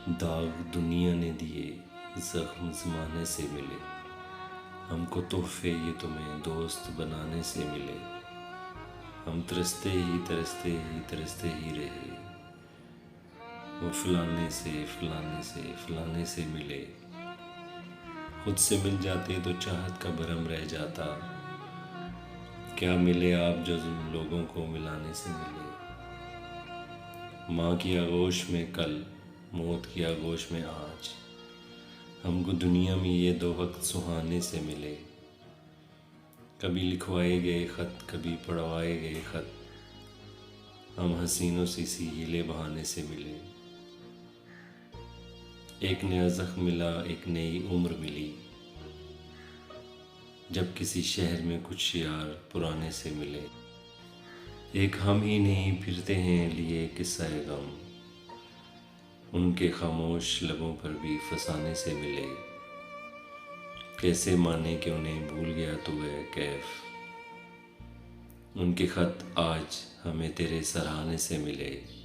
दाग दुनिया ने दिए, ज़ख्म ज़माने से मिले। हमको तोहफे ये तुम्हें दोस्त बनाने से मिले। हम तरसते ही तरसते ही तरसते ही रहे। वो फलाने से फलाने से फलाने से मिले। खुद से मिल जाते तो चाहत का भरम रह जाता। क्या मिले आप जो लोगों को मिलाने से मिले। माँ की आगोश में कल, मौत की आगोश में आज। हमको दुनिया में ये दो वक्त सुहाने से मिले। कभी लिखवाए गए ख़त, कभी पढ़वाए गए ख़त। हम हसीनों से सी हीले बहाने से मिले। एक नया ज़ख्म मिला, एक नई उम्र मिली। जब किसी शहर में कुछ यार पुराने से मिले। एक हम ही नहीं फिरते हैं लिए किस्सा गम। उनके खामोश लबों पर भी फसाने से मिले। कैसे माने कि उन्हें भूल गया तू है कैफ। उनके ख़त आज हमें तेरे सराहने से मिले।